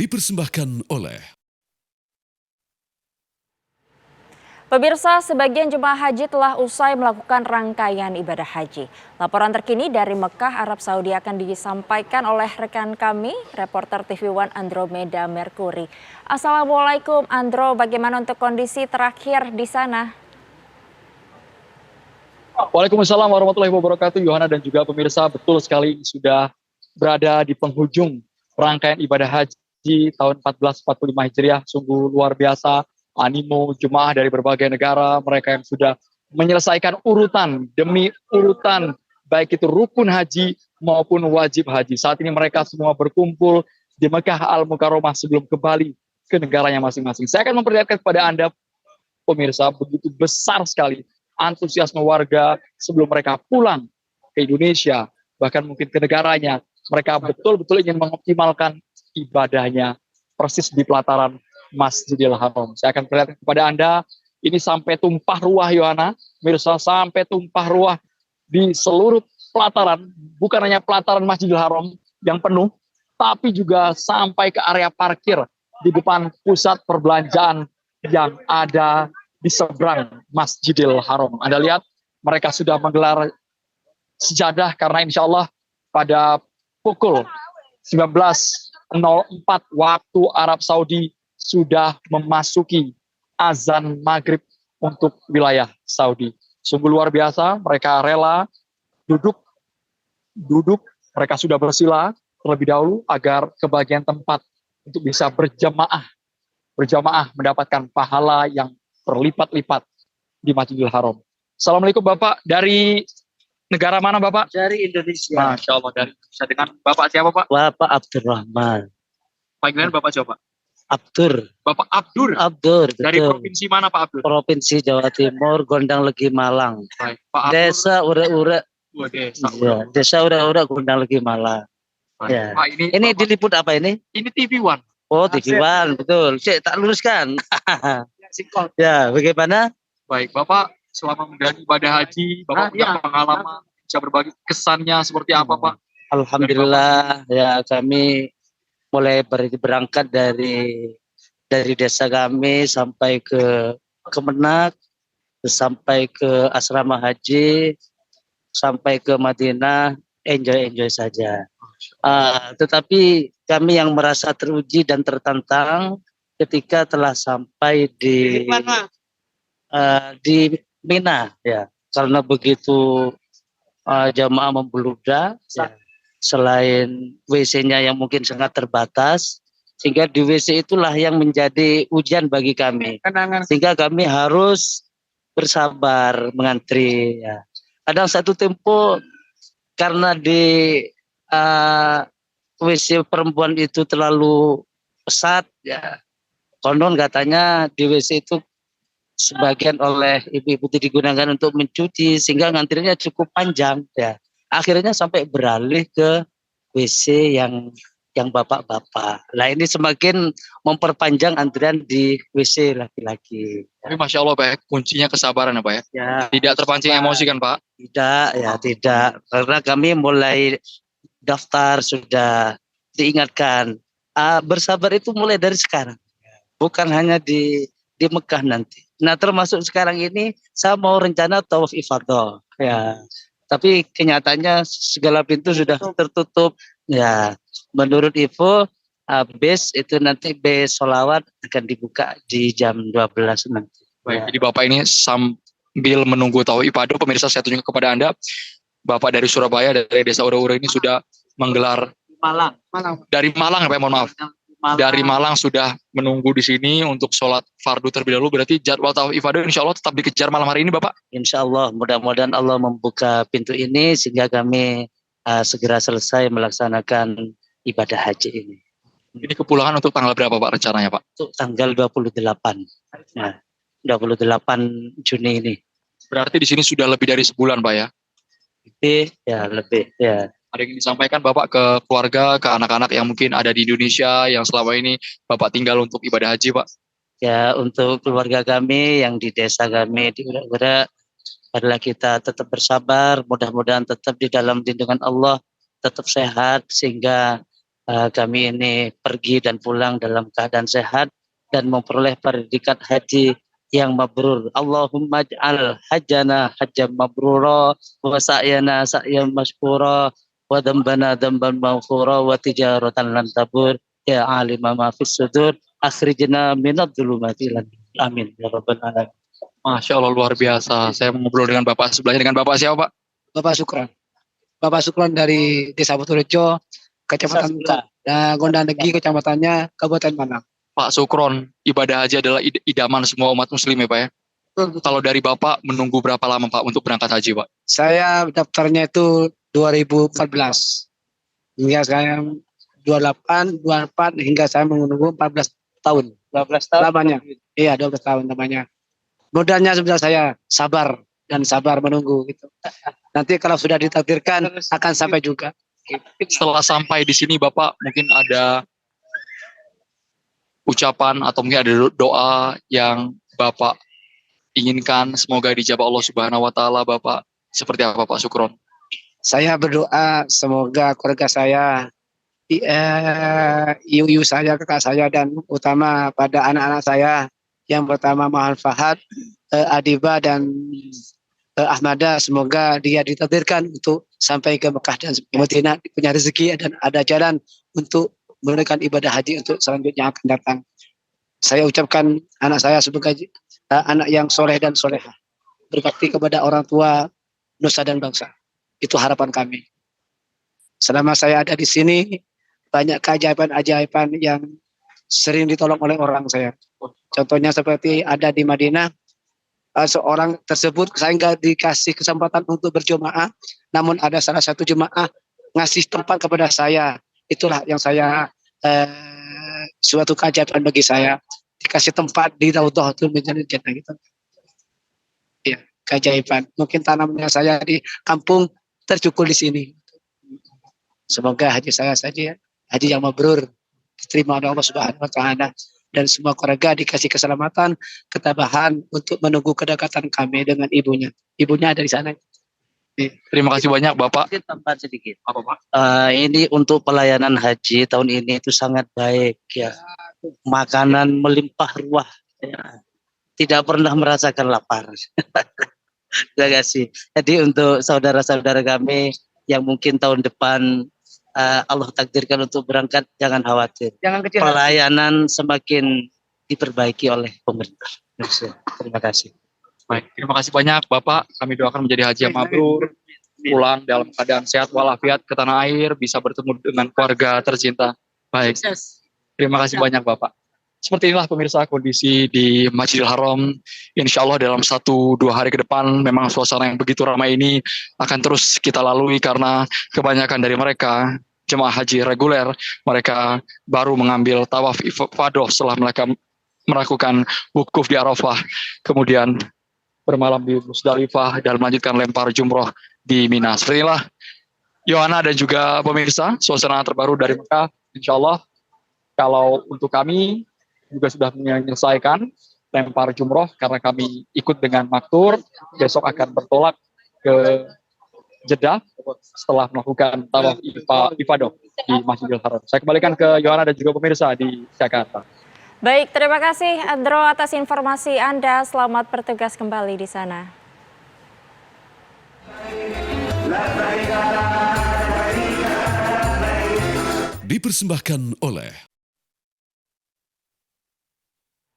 dipersembahkan oleh Pemirsa, sebagian jemaah haji telah usai melakukan rangkaian ibadah haji. Laporan terkini dari Mekah, Arab Saudi akan disampaikan oleh rekan kami, reporter TV One Andromeda Mercury. Assalamualaikum Andro, bagaimana untuk kondisi terakhir di sana? Waalaikumsalam warahmatullahi wabarakatuh, Yohana dan juga pemirsa, betul sekali sudah berada di penghujung rangkaian ibadah haji tahun 1445 Hijriah. Sungguh luar biasa animo jemaah dari berbagai negara, mereka yang sudah menyelesaikan urutan demi urutan, baik itu rukun haji maupun wajib haji. Saat ini mereka semua berkumpul di Mekah Al-Mukarramah sebelum kembali ke negaranya masing-masing. Saya akan memperlihatkan kepada Anda, pemirsa, begitu besar sekali antusiasme warga sebelum mereka pulang ke Indonesia, bahkan mungkin ke negaranya. Mereka betul-betul ingin mengoptimalkan ibadahnya persis di pelataran Masjidil Haram. Saya akan perlihatkan kepada Anda, ini sampai tumpah ruah, Yohana, pemirsa, sampai tumpah ruah di seluruh pelataran, bukan hanya pelataran Masjidil Haram yang penuh, tapi juga sampai ke area parkir di depan pusat perbelanjaan yang ada di seberang Masjidil Haram. Anda lihat mereka sudah menggelar sejadah karena insya Allah pada pukul 19.04 waktu Arab Saudi sudah memasuki azan maghrib untuk wilayah Saudi. Sungguh luar biasa, mereka rela duduk, mereka sudah bersila terlebih dahulu agar kebagian tempat untuk bisa berjamaah mendapatkan pahala yang berlipat-lipat di Masjidil Haram. Assalamualaikum Bapak, dari negara mana Bapak? Dari Indonesia. Masya Allah, dari Indonesia. Dengan Bapak siapa Pak? Bapak Abdurrahman. Panggilan Bapak siapa? Abdur. Bapak Abdur. Abdur. Dari betul. provinsi mana Pak Abdur? Provinsi Jawa Timur, Gondang Legi Malang. Baik, Pak Abdur. Desa Ura-Ura. Desa Ya, Desa Ura-Ura, Gondang Legi Malang. Ya. Pak, ini Bapak, diliput apa ini? ini TV One. Oh, TV One, betul. Cek, tak luruskan. Ya, bagaimana? Baik, Bapak selama menjalani ibadah haji, Bapak punya pengalaman, bisa berbagi kesannya seperti apa Pak? Alhamdulillah, ya kami mulai berangkat dari desa kami sampai ke Kemenak, sampai ke asrama haji, sampai ke Madinah, enjoy saja. Tetapi kami yang merasa teruji dan tertantang ketika telah sampai di Mina, ya, karena begitu jamaah membludak, ya, selain WC-nya yang mungkin sangat terbatas, sehingga di WC itulah yang menjadi ujian bagi kami, sehingga kami harus bersabar mengantri. Ya. Kadang satu tempo karena di WC perempuan itu terlalu pesat, ya, konon katanya di WC itu sebagian oleh ibu-ibu digunakan untuk mencuci, sehingga ngantrinya cukup panjang, ya. Akhirnya sampai beralih ke WC yang bapak-bapak. Nah, ini semakin memperpanjang antrian di WC laki-laki. Tapi Masya Allah Pak, ya, kuncinya kesabaran ya Pak ya? Ya, tidak terpancing emosi kan Pak? Tidak, ya tidak. Karena kami mulai daftar sudah diingatkan. Bersabar itu mulai dari sekarang. Bukan hanya di Mekah nanti. Nah, termasuk sekarang ini saya mau rencana tawaf ifadah, ya. Tapi kenyataannya segala pintu sudah tertutup, ya. Menurut info, base itu nanti base sholawat akan dibuka di jam 12 nanti. Baik, ya. Jadi Bapak ini sambil menunggu tawaf ifadah, pemirsa saya tunjukkan kepada Anda, Bapak dari Surabaya, dari Desa Ura-Ura ini sudah menggelar Malang. Dari Malang ya Pak, mohon maaf. Dari Malang sudah menunggu di sini untuk sholat fardu terlebih dahulu. Berarti jadwal tawaf ifadah insya Allah tetap dikejar malam hari ini Bapak? Insya Allah, mudah-mudahan Allah membuka pintu ini sehingga kami segera selesai melaksanakan ibadah haji ini. Ini kepulangan untuk tanggal berapa Pak rencananya Pak? Untuk tanggal 28. Nah, 28 Juni ini. Berarti di sini sudah lebih dari sebulan Pak ya? Lebih ya. Ada yang disampaikan Bapak ke keluarga, ke anak-anak yang mungkin ada di Indonesia yang selama ini Bapak tinggal untuk ibadah haji Pak? Ya, untuk keluarga kami yang di desa kami di Ura-Ura, adalah kita tetap bersabar, mudah-mudahan tetap di dalam lindungan Allah, tetap sehat sehingga kami ini pergi dan pulang dalam keadaan sehat dan memperoleh predikat haji yang mabrur. Allahumma ij'al hajjana hajjam mabrura wa sa'yana sa'yam mashkura wa dhanbana dhanban maghfura wa tijaratan lan tabur ya alima ma fis sudur akhrijna minadh dhulumati ilan nur. Amin ya rabbal alamin. Masya Allah, luar biasa. Saya mau ngobrol dengan Bapak sebelahnya. Dengan Bapak siapa, Pak? Bapak Sukron. Bapak Sukron dari Desa Buturejo, Kecamatan Gondang Negi, Kecamatannya Kabupaten Manang. Pak Sukron, ibadah haji adalah idaman semua umat muslim ya Pak ya? Kalau dari Bapak menunggu berapa lama Pak untuk berangkat haji Pak? Saya daftarnya itu 2014. Hingga saya 28, 24 hingga saya menunggu 14 tahun. 12 tahun Lamanya. Iya, 12 tahun namanya. Modalnya sebenarnya saya sabar dan sabar menunggu gitu. Nanti kalau sudah ditakdirkan akan sampai juga. Setelah sampai di sini Bapak mungkin ada ucapan atau mungkin ada doa yang Bapak inginkan semoga dijabah Allah Subhanahu wa taala Bapak. Seperti apa Pak Sukron? Saya berdoa semoga keluarga saya, ibu saya, kakak saya, dan utama pada anak-anak saya. Yang pertama Mahan Fahad, Adiba, dan Ahmada, semoga dia ditakdirkan untuk sampai ke Mekah dan Madinah, punya rezeki dan ada jalan untuk menunaikan ibadah haji untuk selanjutnya akan datang. Saya ucapkan anak saya sebagai anak yang soleh dan solehah, berbakti kepada orang tua, nusa dan bangsa. Itu harapan kami. Selama saya ada di sini, banyak keajaiban-ajaiban yang sering ditolong oleh orang saya. Contohnya seperti ada di Madinah, seorang tersebut saya nggak dikasih kesempatan untuk berjemaah, namun ada salah satu jemaah ngasih tempat kepada saya. Itulah yang saya suatu keajaiban bagi saya, dikasih tempat di Raudhatul Minal Jannah gitu. Ya, keajaiban. Mungkin tanamnya saya di kampung tercukul di sini. Semoga haji saya saja haji yang mabrur, diterima oleh Allah Subhanahu wa taala, dan semua keluarga dikasih keselamatan, ketabahan untuk menunggu kedekatan kami dengan ibunya. Ibunya ada di sana. Terima kasih banyak Bapak. Tambahan sedikit. Apa Pak? Ini untuk pelayanan haji tahun ini itu sangat baik ya. Makanan melimpah ruah. Ya. Tidak pernah merasakan lapar. Terima kasih. Jadi untuk saudara-saudara kami yang mungkin tahun depan Allah takdirkan untuk berangkat, jangan khawatir. Jangan kecil. Pelayanan semakin diperbaiki oleh pemerintah. Terima kasih. Baik, terima kasih banyak Bapak. Kami doakan menjadi haji yang mabrur, pulang dalam keadaan sehat walafiat ke tanah air, bisa bertemu dengan keluarga tercinta. Baik, terima kasih banyak Bapak. Seperti inilah pemirsa kondisi di Masjidil Haram. Insya Allah dalam 1-2 hari ke depan memang suasana yang begitu ramai ini akan terus kita lalui karena kebanyakan dari mereka jemaah haji reguler, mereka baru mengambil tawaf ifadah setelah mereka melakukan wukuf di Arafah, kemudian bermalam di Musdalifah dan melanjutkan lempar jumroh di Mina. Seperti inilah Yohana dan juga pemirsa suasana terbaru dari Mekah. Insya Allah kalau untuk kami juga sudah menyelesaikan lempar jumroh karena kami ikut dengan maktur, besok akan bertolak ke Jeddah setelah melakukan tawaf ifadah di Masjidil Haram. Saya kembalikan ke Yohana dan juga pemirsa di Jakarta. Baik, terima kasih Andro atas informasi Anda. Selamat bertugas kembali di sana. Dipersembahkan oleh